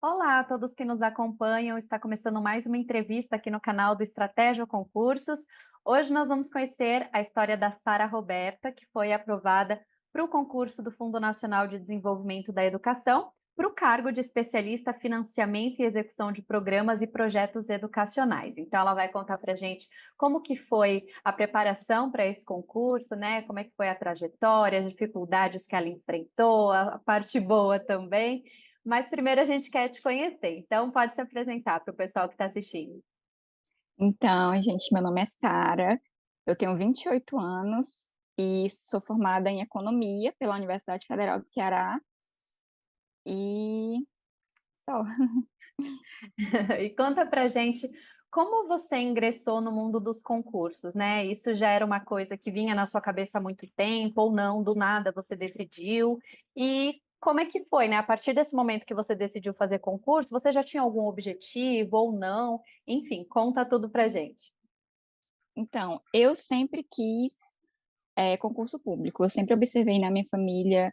Olá a todos que nos acompanham. Está começando mais uma entrevista aqui no canal do Estratégia Concursos. Hoje nós vamos conhecer a história da Sara Roberta, que foi aprovada para o concurso do Fundo Nacional de Desenvolvimento da Educação, para o cargo de especialista financiamento e execução de programas e projetos educacionais. Então ela vai contar para a gente como que foi a preparação para esse concurso, né? Como é que foi a trajetória, as dificuldades que ela enfrentou, a parte boa também. Mas primeiro a gente quer te conhecer, então pode se apresentar para o pessoal que está assistindo. Então, gente, meu nome é Sara, eu tenho 28 anos e sou formada em economia pela Universidade Federal do Ceará e só. E conta pra gente como você ingressou no mundo dos concursos, né? Isso já era uma coisa que vinha na sua cabeça há muito tempo ou não, do nada você decidiu? E como é que foi, né? A partir desse momento que você decidiu fazer concurso, você já tinha algum objetivo ou não? Enfim, conta tudo pra gente. Então, eu sempre quis concurso público, eu sempre observei na minha família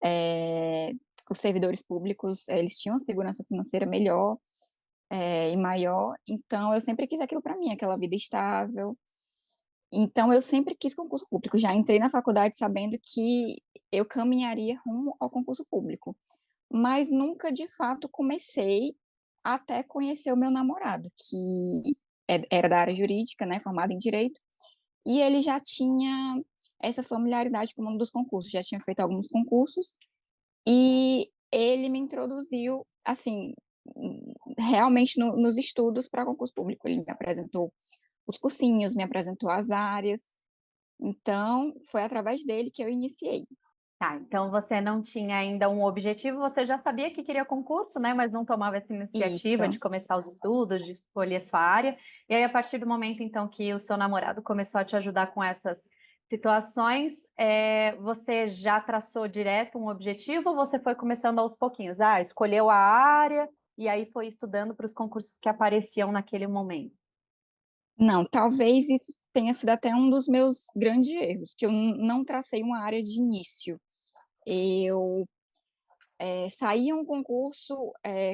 eh, os servidores públicos, eles tinham segurança financeira melhor e maior, então eu sempre quis aquilo para mim, aquela vida estável. Então eu sempre quis concurso público, já entrei na faculdade sabendo que eu caminharia rumo ao concurso público, mas nunca de fato comecei até conhecer o meu namorado, que era da área jurídica, né, formado em direito, e ele já tinha essa familiaridade com o mundo dos concursos, já tinha feito alguns concursos, e ele me introduziu, assim, realmente nos estudos para concurso público. Ele me apresentou os cursinhos, me apresentou as áreas, então foi através dele que eu iniciei. Tá, então você não tinha ainda um objetivo, você já sabia que queria concurso, né, mas não tomava essa iniciativa Isso. de começar os estudos, de escolher sua área. E aí, a partir do momento, então, que o seu namorado começou a te ajudar com essas situações, você já traçou direto um objetivo ou você foi começando aos pouquinhos? Ah, escolheu a área e aí foi estudando para os concursos que apareciam naquele momento? Não, talvez isso tenha sido até um dos meus grandes erros, que eu não tracei uma área de início. Eu, saía um concurso,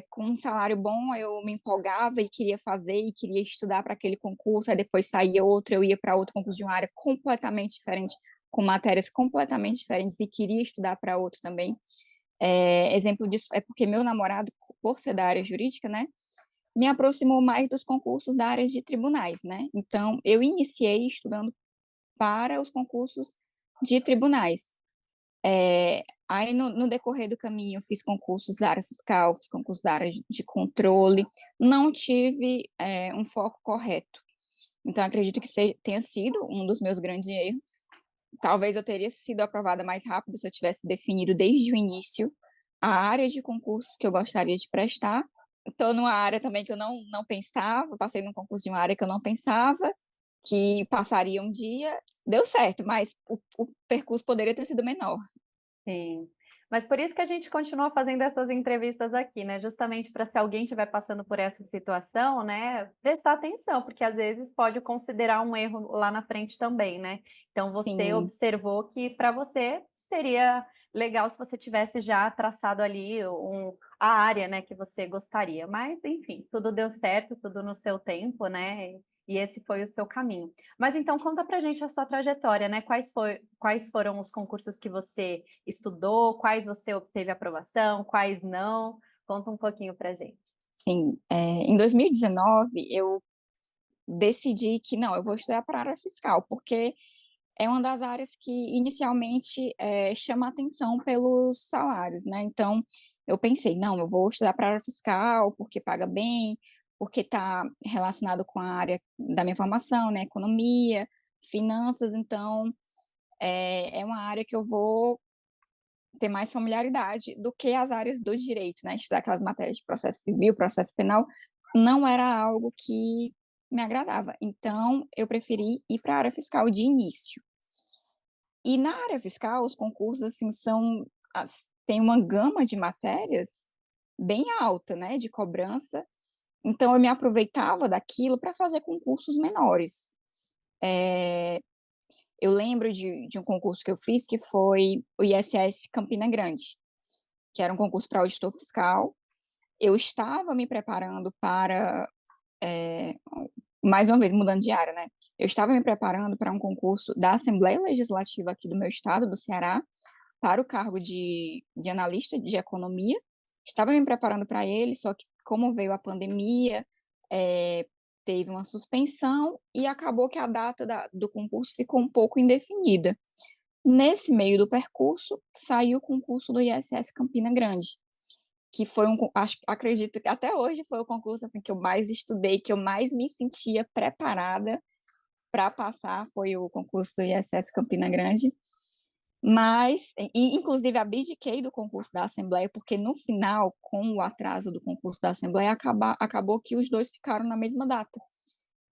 com um salário bom, eu me empolgava e queria fazer e queria estudar para aquele concurso, aí depois saía outro, eu ia para outro concurso de uma área completamente diferente, com matérias completamente diferentes e queria estudar para outro também. Exemplo disso é porque meu namorado, por ser da área jurídica, né, me aproximou mais dos concursos da área de tribunais, né. Então eu iniciei estudando para os concursos de tribunais. Aí no decorrer do caminho eu fiz concursos da área fiscal, fiz concursos da área de controle, não tive, um foco correto. Então acredito que tenha sido um dos meus grandes erros. Talvez eu teria sido aprovada mais rápido se eu tivesse definido desde o início a área de concursos que eu gostaria de prestar. Estou numa área também que eu não pensava, passei num concurso de uma área que eu não pensava que passaria um dia, deu certo, mas o percurso poderia ter sido menor. Sim. Mas por isso que a gente continua fazendo essas entrevistas aqui, né, justamente para se alguém estiver passando por essa situação, né, prestar atenção, porque às vezes pode considerar um erro lá na frente também, né. Então você Sim, observou que para você seria legal se você tivesse já traçado ali a área, né, que você gostaria, mas enfim, tudo deu certo, tudo no seu tempo, né, e esse foi o seu caminho. Mas então conta pra gente a sua trajetória, né, quais foram os concursos que você estudou, quais você obteve aprovação, quais não? Conta um pouquinho pra gente. sim. Em 2019 eu decidi que não, eu vou estudar para a área fiscal, porque é uma das áreas que inicialmente, chama atenção pelos salários, né, então eu pensei: "Não, eu vou estudar para a área fiscal, porque paga bem, porque está relacionado com a área da minha formação, né, economia, finanças, então, é uma área que eu vou ter mais familiaridade do que as áreas do direito", né, estudar aquelas matérias de processo civil, processo penal, não era algo que me agradava, então eu preferi ir para a área fiscal de início. E na área fiscal, os concursos, assim, tem uma gama de matérias bem alta, né, de cobrança, então eu me aproveitava daquilo para fazer concursos menores. Eh, eu lembro de um concurso que eu fiz que foi o ISS Campina Grande, que era um concurso para auditor fiscal, eu estava me preparando para, eh, mais uma vez mudando de área, né, eu estava me preparando para um concurso da Assembleia Legislativa aqui do meu estado, do Ceará, para o cargo de analista de economia. Estava me preparando para ele, só que como veio a pandemia, eh, teve uma suspensão e acabou que a data do concurso ficou um pouco indefinida. Nesse meio do percurso, saiu o concurso do ISS Campina Grande, que foi acredito que até hoje foi o concurso, assim, que eu mais estudei, que eu mais me sentia preparada para passar, foi o concurso do ISS Campina Grande. Mas, inclusive, abdiquei do concurso da Assembleia, porque no final, com o atraso do concurso da Assembleia, acabou que os dois ficaram na mesma data.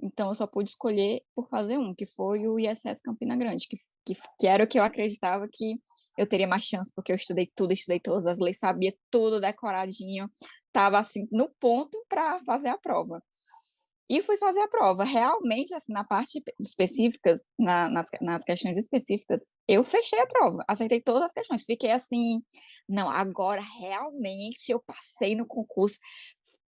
Então, eu só pude escolher por fazer um, que foi o ISS Campina Grande, que era o que eu acreditava que eu teria mais chance, porque eu estudei tudo, estudei todas as leis, sabia tudo decoradinho, estava assim, no ponto para fazer a prova. E fui fazer a prova. Realmente, assim, na parte específicas, nas questões específicas, eu fechei a prova, acertei todas as questões. Fiquei assim, não, agora realmente eu passei no concurso.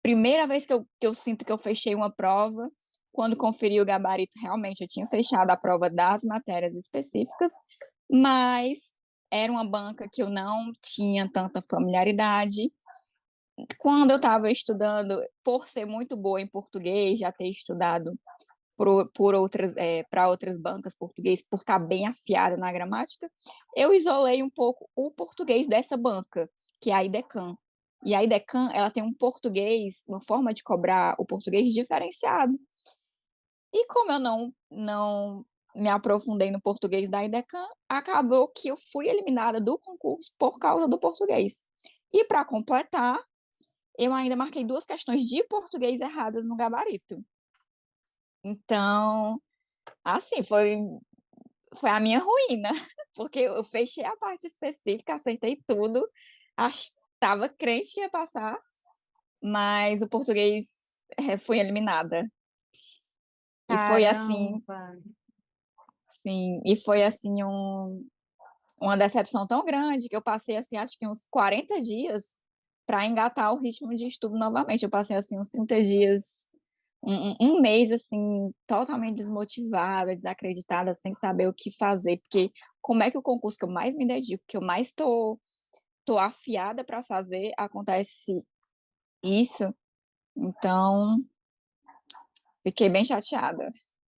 Primeira vez que eu sinto que eu fechei uma prova, quando conferi o gabarito, realmente eu tinha fechado a prova das matérias específicas, mas era uma banca que eu não tinha tanta familiaridade. Quando eu estava estudando, por ser muito boa em português, já ter estudado por outras, para outras bancas português, por estar bem afiada na gramática, eu isolei um pouco o português dessa banca, que é a IDECAM. E a IDECAM, ela tem um português, uma forma de cobrar o português diferenciado. E como eu não me aprofundei no português da IDECAM, acabou que eu fui eliminada do concurso por causa do português. E para completar, eu ainda marquei 2 questões de português erradas no gabarito. Então, assim, foi a minha ruína, porque eu fechei a parte específica, acertei tudo, estava crente que ia passar, mas o português, fui eliminada. E foi assim, Caramba! sim, e foi assim uma decepção tão grande que eu passei, assim, acho que uns 40 dias para engatar o ritmo de estudo novamente. Eu passei, assim, uns 30 dias, um mês, assim, totalmente desmotivada, desacreditada, sem saber o que fazer, porque como é que o concurso que eu mais me dedico, que eu mais tô afiada para fazer, acontece isso? Então, fiquei bem chateada.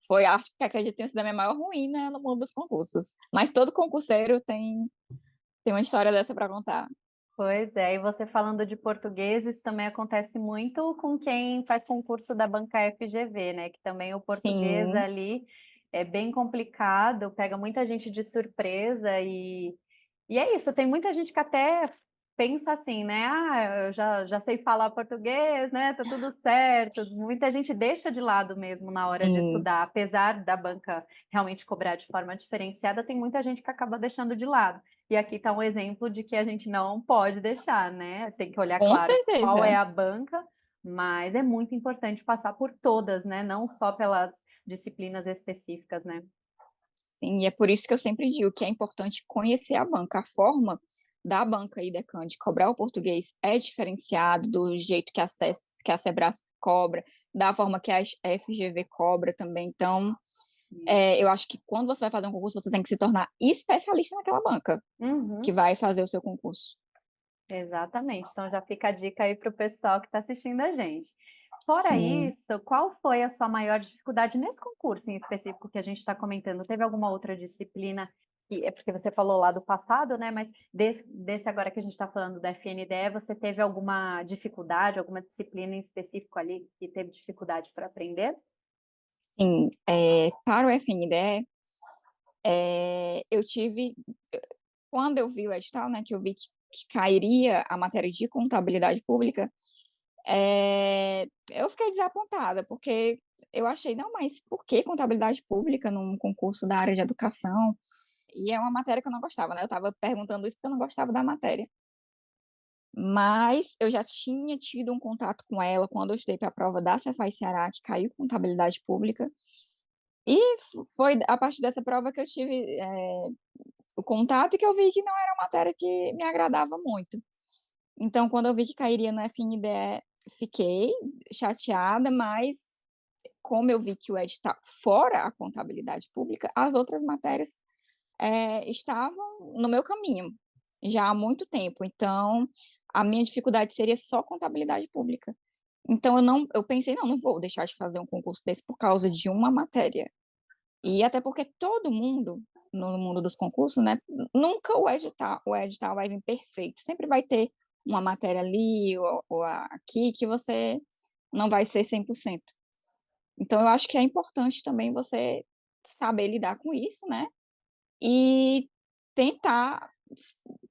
Foi, acho que acredito que tenha sido a minha maior ruína no mundo dos concursos. Mas todo concurseiro tem uma história dessa para contar. Pois é, e você falando de português, isso também acontece muito com quem faz concurso da banca FGV, né? Que também o português Sim, ali é bem complicado, pega muita gente de surpresa e é isso, tem muita gente que até pensa assim, né? Ah, eu já sei falar português, né? Tá tudo certo. Muita gente deixa de lado mesmo na hora de sim, estudar, apesar da banca realmente cobrar de forma diferenciada, tem muita gente que acaba deixando de lado. E aqui está um exemplo de que a gente não pode deixar, né? Tem que olhar, com claro, qual é certeza. a banca, mas é muito importante passar por todas, né? Não só pelas disciplinas específicas, né? Sim, e é por isso que eu sempre digo que é importante conhecer a banca. A forma da banca IDECAN de cobrar o português é diferenciado do jeito que a Sebrasp cobra, da forma que a FGV cobra também. Então, eu acho que quando você vai fazer um concurso, você tem que se tornar especialista naquela banca que Uhum. vai fazer o seu concurso. Exatamente. Então já fica a dica aí para o pessoal que está assistindo a gente. Fora Sim. isso, qual foi a sua maior dificuldade nesse concurso em específico que a gente está comentando? Teve alguma outra disciplina que é porque você falou lá do passado, né? Mas desse agora que a gente está falando da FNDE, você teve alguma dificuldade, alguma disciplina em específico ali que teve dificuldade para aprender? Sim, para o FNDE, eu tive quando eu vi o edital, né, que eu vi que cairia a matéria de contabilidade pública, eu fiquei desapontada, porque eu achei: "Não, mas por que contabilidade pública num concurso da área de educação?". E é uma matéria que eu não gostava, né, eu estava perguntando isso porque eu não gostava da matéria. Mas eu já tinha tido um contato com ela quando eu estudei para a prova da Cefaz Ceará, que caiu contabilidade pública, e foi a partir dessa prova que eu tive, o contato e que eu vi que não era uma matéria que me agradava muito. Então, quando eu vi que cairia no FNDE, fiquei chateada, mas como eu vi que o edital fora a contabilidade pública, as outras matérias, estavam no meu caminho, já há muito tempo, então a minha dificuldade seria só contabilidade pública. Então eu pensei: "Não, não vou deixar de fazer um concurso desse por causa de uma matéria". E até porque todo mundo, no mundo dos concursos, né, nunca o edital vai vir perfeito, sempre vai ter uma matéria ali ou aqui que você não vai ser 100%. Então eu acho que é importante também você saber lidar com isso, né, e tentar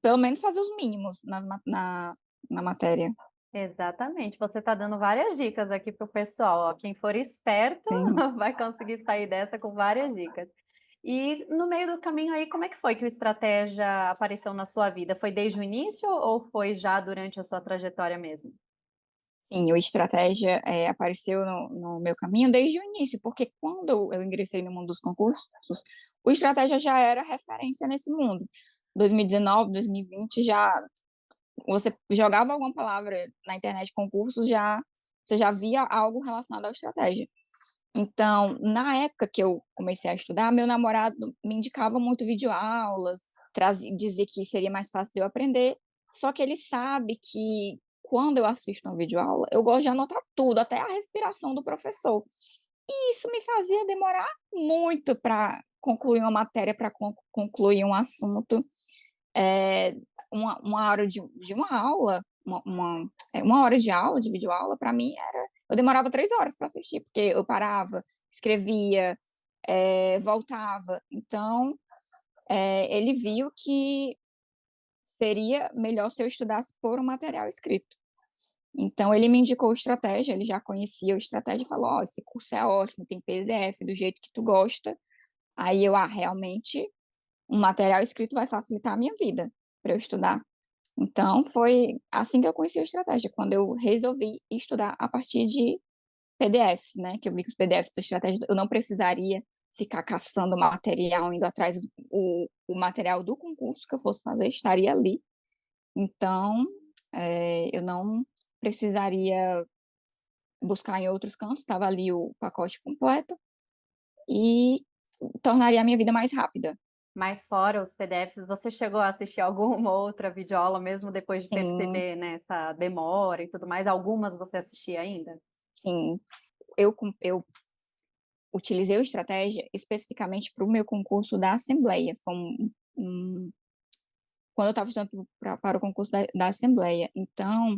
pelo menos fazer os mínimos na matéria. Exatamente, você está dando várias dicas aqui para o pessoal, ó, quem for esperto Sim. vai conseguir sair dessa com várias dicas. E no meio do caminho aí, como é que foi que o estratégia apareceu na sua vida? Foi desde o início ou foi já durante a sua trajetória mesmo? Sim, o estratégia, apareceu no meu caminho desde o início, porque quando eu ingressei no mundo dos concursos, o estratégia já era referência nesse mundo. 2019, 2020 já você jogava alguma palavra na internet concursos, você já via algo relacionado à estratégia. Então, na época que eu comecei a estudar, meu namorado me indicava muito videoaulas, dizia que seria mais fácil de eu aprender, só que ele sabe que quando eu assisto uma videoaula, eu gosto de anotar tudo, até a respiração do professor. E isso me fazia demorar muito para concluir uma matéria, para concluir um assunto. Eh, uma hora de uma aula, uma hora de aula, de videoaula, para mim eu demorava 3 horas para assistir, porque eu parava, escrevia, voltava. Então, ele viu que seria melhor se eu estudasse por um material escrito. Então ele me indicou o Estratégia, ele já conhecia o Estratégia e falou: "Ó, esse curso é ótimo, tem PDF do jeito que tu gosta". Aí eu: "Ah, realmente um material escrito vai facilitar a minha vida para eu estudar". Então foi assim que eu conheci o Estratégia, quando eu resolvi estudar a partir de PDFs, né, que eu vi que os PDFs do Estratégia eu não precisaria ficar caçando material, indo atrás, o material do concurso que eu fosse fazer estaria ali, então, eu não precisaria buscar em outros cantos, estava ali o pacote completo e tornaria a minha vida mais rápida. Mas fora os PDFs, você chegou a assistir alguma outra videoaula mesmo depois de Sim, perceber, né, essa demora e tudo mais? Algumas você assistia ainda? sim. Eu utilizei o Estratégia especificamente para o meu concurso da Assembleia, foi quando eu estava estudando para o concurso da Assembleia. Então,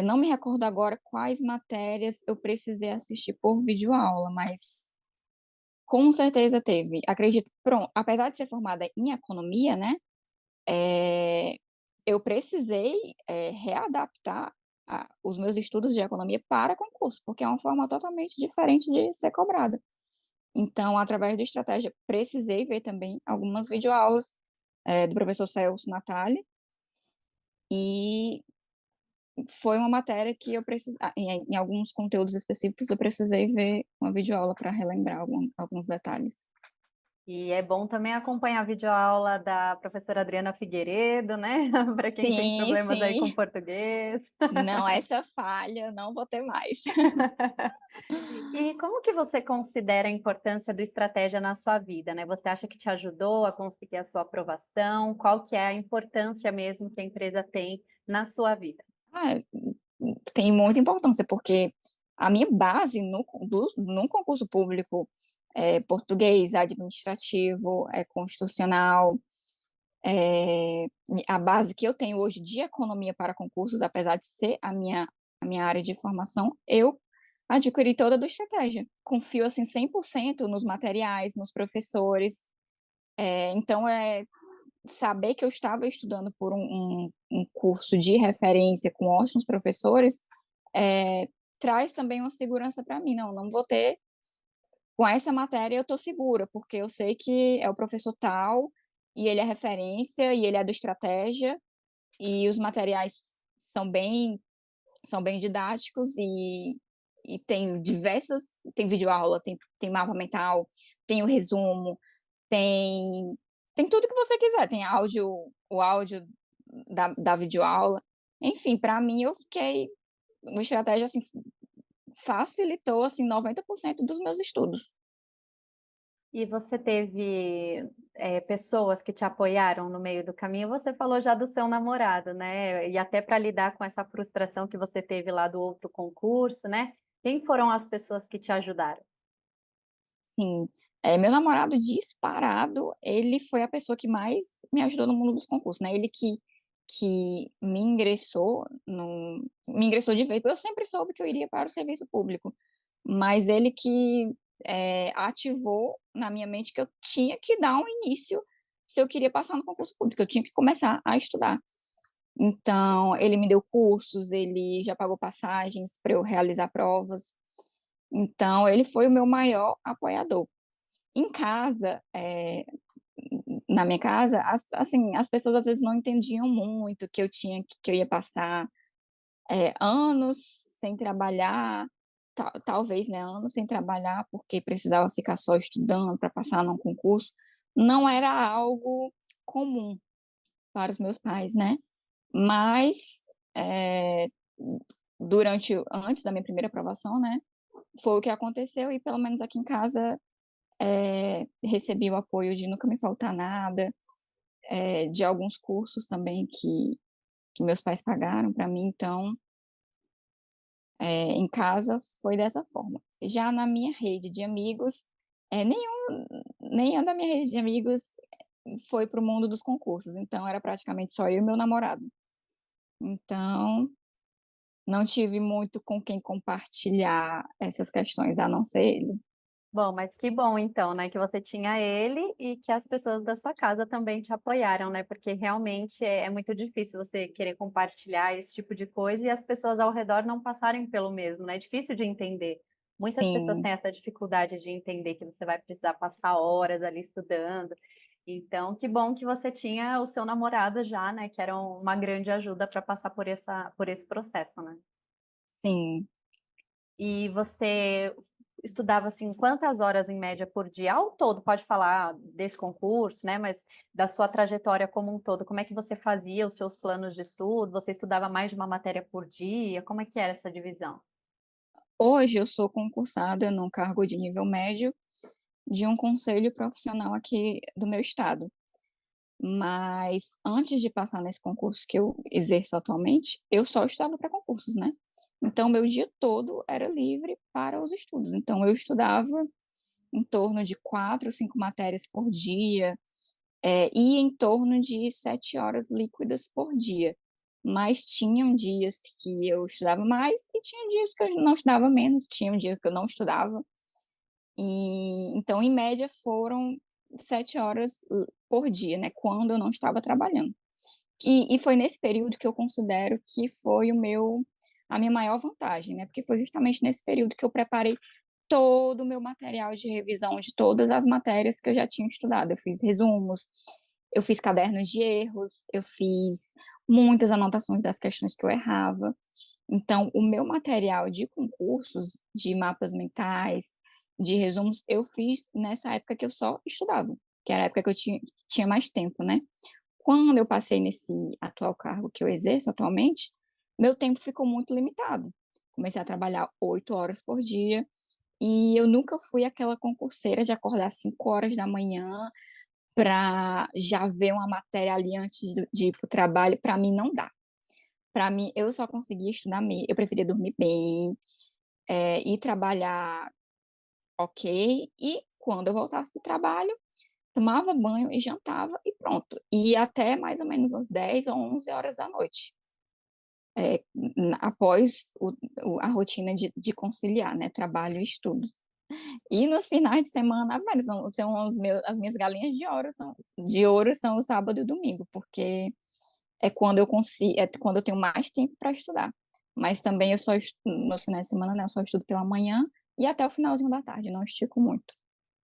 não me recordo agora quais matérias eu precisei assistir por videoaula, mas com certeza teve. Acredito, pronto, apesar de ser formada em economia, né, eh, eu precisei, readaptar os meus estudos de economia para concurso, porque é uma forma totalmente diferente de ser cobrada. Então, através do Estratégia, precisei ver também algumas videoaulas, do professor Celso Natali, e foi uma matéria que eu em alguns conteúdos específicos, eu precisei ver uma videoaula para relembrar alguns detalhes. E é bom também acompanhar a videoaula da professora Adriana Figueiredo, né, para quem tem Sim, problemas aí sim. com português. Não, essa falha não vou ter mais. E como que você considera a importância do estratégia na sua vida, né? Você acha que te ajudou a conseguir a sua aprovação? Qual que é a importância mesmo que a empresa tem na sua vida? Ah, tem muita importância, porque a minha base no concurso público é português, administrativo, constitucional, a base que eu tenho hoje de economia para concursos, apesar de ser a minha área de formação, eu adquiri toda do Estratégia. Confio, assim, 100% nos materiais, nos professores, então, saber que eu estava estudando por um curso de referência com ótimos professores, traz também uma segurança para mim. Não, não vou ter com essa matéria eu estou segura, porque eu sei que é o professor tal, e ele é referência, e ele é do Estratégia, e os materiais são bem são bem didáticos e tem videoaula, tem mapa mental, tem o resumo, tem tudo que você quiser, tem o áudio da videoaula. Enfim, para mim eu fiquei uma estratégia, assim, facilitou, assim, 90% dos meus estudos. E você teve, pessoas que te apoiaram no meio do caminho? Você falou já do seu namorado, né, e até para lidar com essa frustração que você teve lá do outro concurso, né, quem foram as pessoas que te ajudaram? Sim, meu namorado disparado, ele foi a pessoa que mais me ajudou no mundo dos concursos, né, ele que me ingressou de vez, eu sempre soube que eu iria para o serviço público, mas ele que, ativou na minha mente que eu tinha que dar um início se eu queria passar no concurso público, eu tinha que começar a estudar. Então, ele me deu cursos, ele já pagou passagens para eu realizar provas, então ele foi o meu maior apoiador. Em casa, na minha casa, as pessoas às vezes não entendiam muito que eu ia passar, anos sem trabalhar, talvez, né, anos sem trabalhar, porque precisava ficar só estudando para passar num concurso, não era algo comum para os meus pais, né. Mas, eh, antes da minha primeira aprovação, né, foi o que aconteceu e pelo menos aqui em casa, recebi o apoio de nunca me faltar nada, de alguns cursos também que meus pais pagaram para mim, então, em casa foi dessa forma. Já na minha rede de amigos, nenhum da minha rede de amigos foi para o mundo dos concursos, então era praticamente só eu e meu namorado. Então, não tive muito com quem compartilhar essas questões, a não ser ele. Bom, mas que bom então, né, que você tinha ele e que as pessoas da sua casa também te apoiaram, né, porque realmente é muito difícil você querer compartilhar esse tipo de coisa e as pessoas ao redor não passarem pelo mesmo, né, é difícil de entender. Muitas pessoas Sim, têm essa dificuldade de entender que você vai precisar passar horas ali estudando. Então, que bom que você tinha o seu namorado já, né, que era uma grande ajuda para passar por esse processo, né. sim. E você estudava, assim, quantas horas em média por dia? Ao todo, pode falar desse concurso, né, mas da sua trajetória como um todo, como é que você fazia os seus planos de estudo? Você estudava mais de uma matéria por dia? Como é que era essa divisão? Hoje eu sou concursada num cargo de nível médio de um conselho profissional aqui do meu estado. Mas antes de passar nesse concurso que eu exerço atualmente, eu só estudava para concursos, né. Então meu dia todo era livre para os estudos, então eu estudava em torno de 4, 5 matérias por dia, e em torno de 7 horas líquidas por dia. Mas tinham dias que eu estudava mais e tinha dias que eu não estudava menos, tinha um dia que eu não estudava. E então, em média, foram 7 horas por dia, né, quando eu não estava trabalhando. E foi nesse período que eu considero que foi a minha maior vantagem, né, porque foi justamente nesse período que eu preparei todo o meu material de revisão de todas as matérias que eu já tinha estudado. Eu fiz resumos, eu fiz cadernos de erros, eu fiz muitas anotações das questões que eu errava. Então, o meu material de concursos, de mapas mentais, de resumos, eu fiz nessa época que eu só estudava, que era a época que eu tinha mais tempo, né. Quando eu passei nesse atual cargo que eu exerço atualmente, meu tempo ficou muito limitado. Comecei a trabalhar 8 horas por dia, e eu nunca fui aquela concurseira de acordar 5 horas da manhã para já ver uma matéria ali antes de ir para o trabalho, para mim não dá. Para mim, eu só conseguia estudar eu preferia dormir bem, ir trabalhar ok, e quando eu voltasse do trabalho, tomava banho e jantava e pronto. E até mais ou menos umas 10 ou 11 horas da noite, após a rotina de conciliar, né, trabalho e estudos. E nos finais de semana, ave Maria, são as minhas galinhas de ouro são o sábado e o domingo, porque é quando eu tenho mais tempo para estudar. Mas também eu só nos finais de semana, né, eu só estudo pela manhã e até o finalzinho da tarde, não estico muito.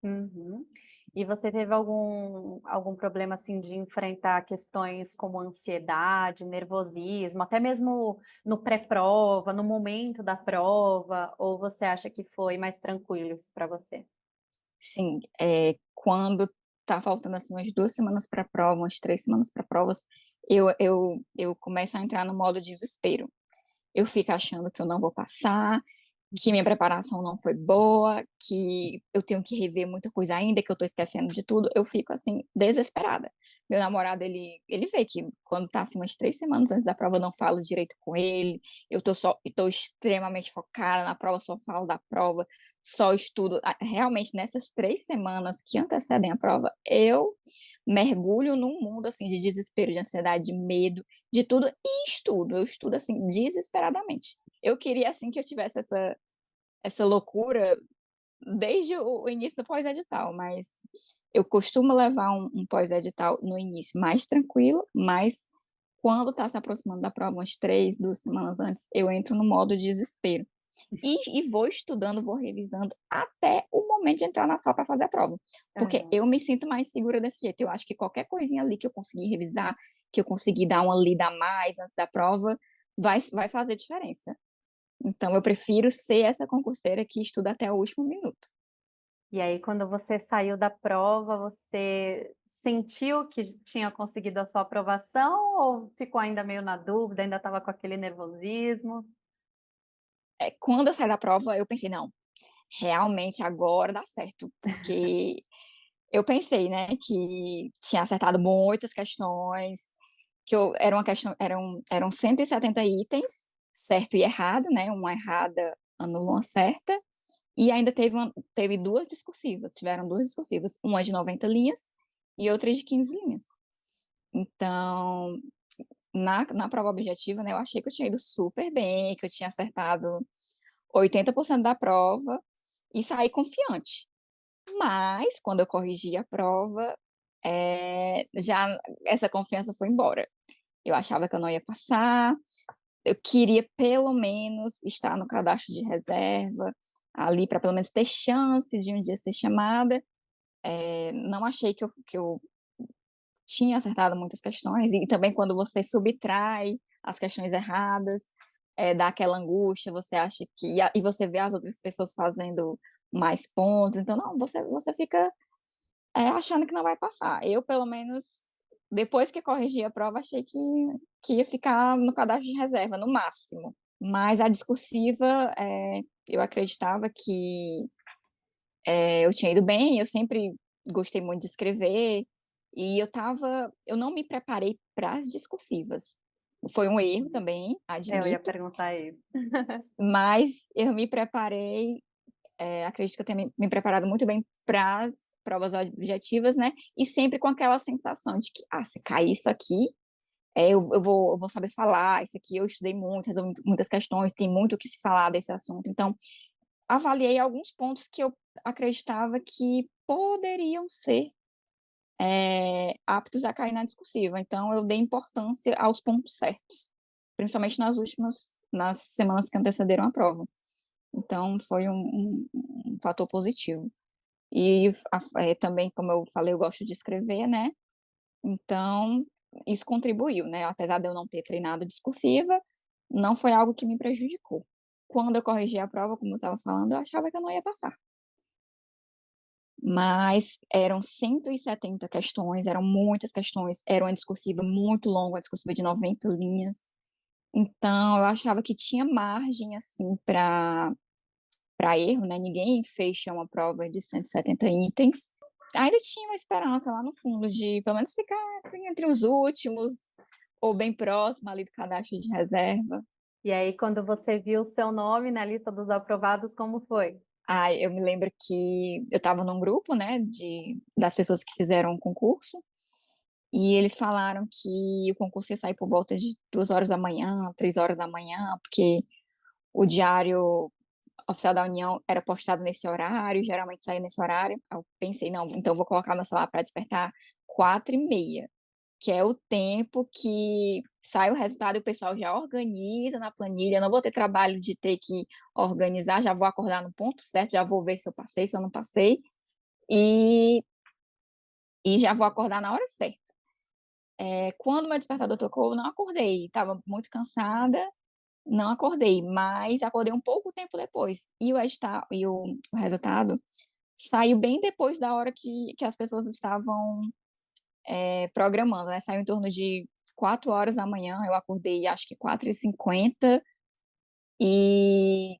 Uhum. E você teve algum problema, assim, de enfrentar questões como ansiedade, nervosismo, até mesmo no pré-prova, no momento da prova, ou você acha que foi mais tranquilo isso para você? Sim, quando tá faltando, assim, umas 2 semanas pra prova, umas 3 semanas pra provas, eu começo a entrar no modo desespero. Eu fico achando que eu não vou passar, que minha preparação não foi boa, que eu tenho que rever muita coisa ainda, que eu tô esquecendo de tudo, eu fico, assim, desesperada. Meu namorado, ele vê que quando tá, assim, umas 3 semanas antes da prova, eu não falo direito com ele, eu tô extremamente focada na prova, só falo da prova, só estudo. Realmente, nessas 3 semanas que antecedem a prova, eu mergulho num mundo, assim, de desespero, de ansiedade, de medo, de tudo, e estudo. Eu estudo, assim, desesperadamente. Eu queria, assim, que eu tivesse essa loucura desde o início do pós-edital, mas eu costumo levar um pós-edital no início mais tranquilo, mas quando está se aproximando da prova, umas 3, 2 semanas antes, eu entro no modo desespero. E vou estudando, vou revisando até o momento de entrar na sala para fazer a prova, porque Aham. eu me sinto mais segura desse jeito. Eu acho que qualquer coisinha ali que eu conseguir revisar, que eu conseguir dar uma lida a mais antes da prova, vai fazer diferença. Então eu prefiro ser essa concurseira que estuda até o último minuto. E aí, quando você saiu da prova, você sentiu que tinha conseguido a sua aprovação ou ficou ainda meio na dúvida, ainda estava com aquele nervosismo? Quando eu saí da prova, eu pensei: "Não, realmente agora dá certo", porque eu pensei, né, que tinha acertado muitas questões, que eu era uma questão eram 170 itens, certo e errado, né, uma errada anula uma certa, e ainda teve 2 discursivas, tiveram 2 discursivas, uma de 90 linhas e outra de 15 linhas. Então, na prova objetiva, né, eu achei que eu tinha ido super bem, que eu tinha acertado 80% da prova e saí confiante. Mas, quando eu corrigi a prova, já essa confiança foi embora. Eu achava que eu não ia passar, eu queria pelo menos estar no cadastro de reserva, ali para pelo menos ter chance de um dia ser chamada. Não achei que eu tinha acertado muitas questões, e também quando você subtrai as questões erradas, dá aquela angústia, você acha que e você vê as outras pessoas fazendo mais pontos, então não, você fica, achando que não vai passar. Eu, pelo menos, depois que corrigi a prova, achei que ia ficar no cadastro de reserva, no máximo. Mas a discursiva, eu acreditava que, eu tinha ido bem, eu sempre gostei muito de escrever, e eu não me preparei para as discursivas. Foi um erro Uhum. também, Eu ia admito, perguntar isso. mas eu me preparei, acredito que eu tenha me preparado muito bem para as provas objetivas, né, e sempre com aquela sensação de que: "Ah, se cair isso aqui, eu vou saber falar, isso aqui eu estudei muito, resolvi muitas questões, tem muito o que se falar desse assunto". Então, avaliei alguns pontos que eu acreditava que poderiam ser, aptos a cair na discursiva, então eu dei importância aos pontos certos, principalmente nas semanas que antecederam a prova. Então foi um fator positivo. E também, como eu falei, eu gosto de escrever, né, então isso contribuiu, né, apesar de eu não ter treinado discursiva, não foi algo que me prejudicou. Quando eu corrigi a prova, como eu estava falando, eu achava que eu não ia passar. Mas eram 170 questões, eram muitas questões, era uma discursiva muito longa, uma discursiva de 90 linhas, então eu achava que tinha margem, assim, para erro, né, ninguém fecha uma prova de 170 itens. Ainda tinha uma esperança lá no fundo de pelo menos ficar entre os últimos, ou bem próximo ali do cadastro de reserva. E aí, quando você viu o seu nome na lista dos aprovados, como foi? Ai, eu me lembro que eu estava num grupo, né, das pessoas que fizeram o concurso, e eles falaram que o concurso ia sair por volta de 2 horas da manhã, 3 horas da manhã, porque o diário oficial da União era postado nesse horário, geralmente saía nesse horário. Aí eu pensei: "Não, então eu vou colocar meu celular para despertar 4h30, que é o tempo que sai o resultado e o pessoal já organiza na planilha, eu não vou ter trabalho de ter que organizar, já vou acordar no ponto certo, já vou ver se eu passei, se eu não passei, e já vou acordar na hora certa". Quando meu despertador tocou, eu não acordei, estava muito cansada, não acordei, mas acordei um pouco tempo depois. E o resultado saiu bem depois da hora que as pessoas estavam, programando, né, saiu em torno de 4 horas da manhã, eu acordei acho que 4h50, e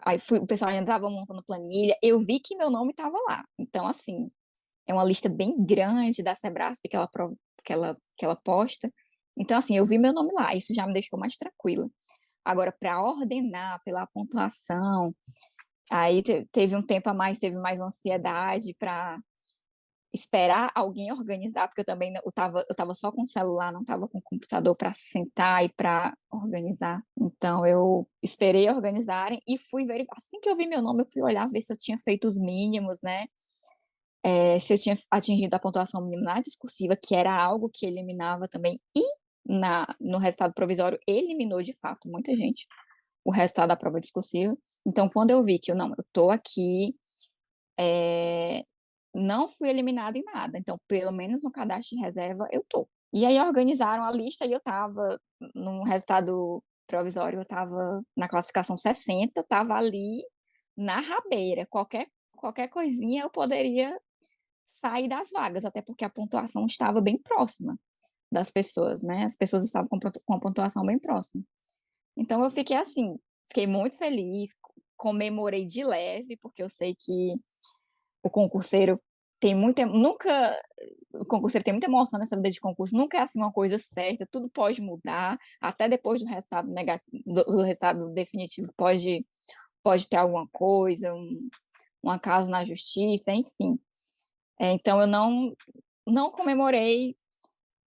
aí o pessoal ainda estava montando planilha, eu vi que meu nome estava lá. Então, assim, é uma lista bem grande da Sebrasp que ela posta. Então, assim, eu vi meu nome lá, isso já me deixou mais tranquila. Agora, para ordenar pela pontuação, aí teve um tempo a mais, teve mais ansiedade para esperar alguém organizar, porque eu também eu estava só com o celular, não estava com o computador para sentar e para organizar. Então eu esperei organizarem e fui verificar. Assim que eu vi meu nome, eu fui olhar ver se eu tinha feito os mínimos, né? Se eu tinha atingido a pontuação mínima na discursiva, que era algo que eliminava também, e no resultado provisório eliminou de fato muita gente o resultado da prova discursiva. Então, quando eu vi que eu estou aqui, eh, não fui eliminada em nada, então pelo menos no cadastro de reserva eu tô. E aí organizaram a lista e eu estava no resultado provisório, eu estava na classificação 60, estava ali na rabeira, qualquer coisinha eu poderia sair das vagas, até porque a pontuação estava bem próxima das pessoas, né, as pessoas estavam com a pontuação bem próxima. Então eu fiquei assim, fiquei muito feliz, comemorei de leve, porque eu sei que o concurseiro tem muita nunca o concurseiro tem muita emoção nessa vida de concurso, nunca é assim uma coisa certa, tudo pode mudar, até depois do resultado do resultado definitivo pode ter alguma coisa, um acaso na justiça, enfim. Então eu não comemorei,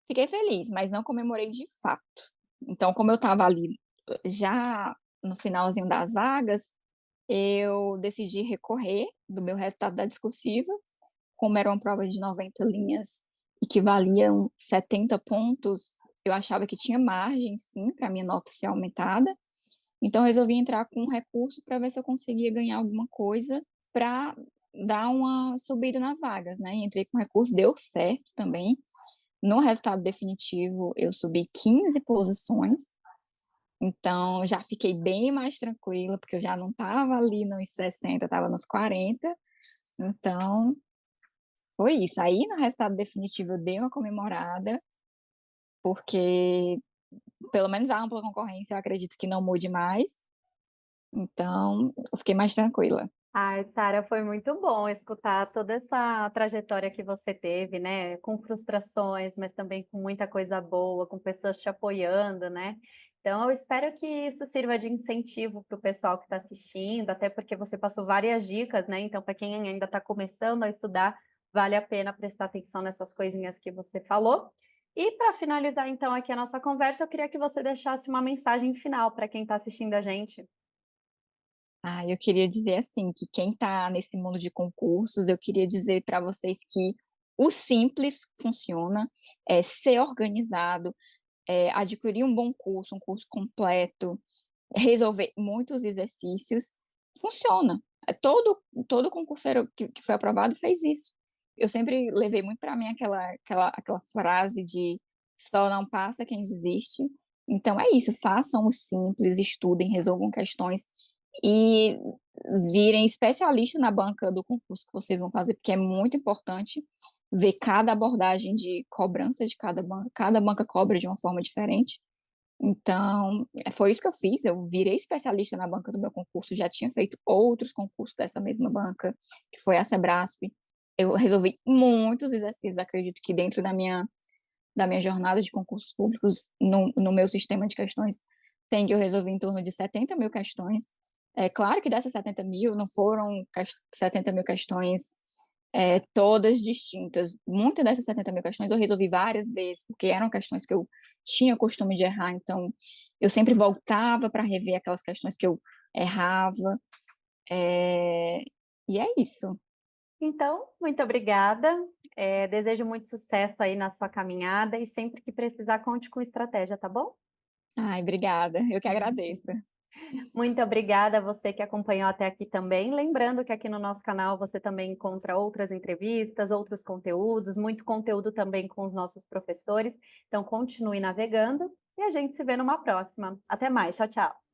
fiquei feliz, mas não comemorei de fato. Então, como eu estava ali já no finalzinho das vagas, eu decidi recorrer do meu resultado da discursiva. Como era uma prova de 90 linhas e que valiam 70 pontos, eu achava que tinha margem, sim, para minha nota ser aumentada. Então, eu resolvi entrar com um recurso para ver se eu conseguia ganhar alguma coisa para dar uma subida nas vagas, né? Entrei com recurso, deu certo também. No resultado definitivo, eu subi 15 posições, então já fiquei bem mais tranquila, porque eu já não estava ali nos 60, estava nos 40. Então, foi isso. Aí, no resultado definitivo, eu dei uma comemorada, porque pelo menos a ampla concorrência eu acredito que não mude mais. Então, eu fiquei mais tranquila. Ai, Sara, foi muito bom escutar toda essa trajetória que você teve, né? Com frustrações, mas também com muita coisa boa, com pessoas te apoiando, né? Então, eu espero que isso sirva de incentivo para o pessoal que está assistindo, até porque você passou várias dicas, né? Então, para quem ainda está começando a estudar, vale a pena prestar atenção nessas coisinhas que você falou. E para finalizar, então, aqui a nossa conversa, eu queria que você deixasse uma mensagem final para quem está assistindo a gente. Eu queria dizer assim, que quem está nesse mundo de concursos, eu queria dizer para vocês que o simples funciona, é ser organizado, adquirir um bom curso, um curso completo, resolver muitos exercícios, funciona. Todo concurseiro que foi aprovado fez isso. Eu sempre levei muito para mim aquela frase de só não passa quem desiste. Então é isso, façam o simples, estudem, resolvam questões e virem especialista na banca do concurso que vocês vão fazer, porque é muito importante ver cada abordagem de cobrança de cada banca cobra de uma forma diferente. Então, foi isso que eu fiz, eu virei especialista na banca do meu concurso, já tinha feito outros concursos dessa mesma banca, que foi a Sebrasp. Eu resolvi muitos exercícios, acredito que dentro da minha jornada de concursos públicos, no meu sistema de questões, tem que eu resolvi em torno de 70 mil questões. É claro que dessas 70 mil, não foram 70 mil questões todas distintas. Muitas dessas 70 mil questões eu resolvi várias vezes, porque eram questões que eu tinha costume de errar, então eu sempre voltava para rever aquelas questões que eu errava. É, e é isso. Então, muito obrigada. Desejo muito sucesso aí na sua caminhada e sempre que precisar, conte com estratégia, tá bom? Ai, obrigada. Eu que agradeço. Muito obrigada a você que acompanhou até aqui também. Lembrando que aqui no nosso canal você também encontra outras entrevistas, outros conteúdos, muito conteúdo também com os nossos professores. Então, continue navegando e a gente se vê numa próxima. Até mais. Tchau, tchau.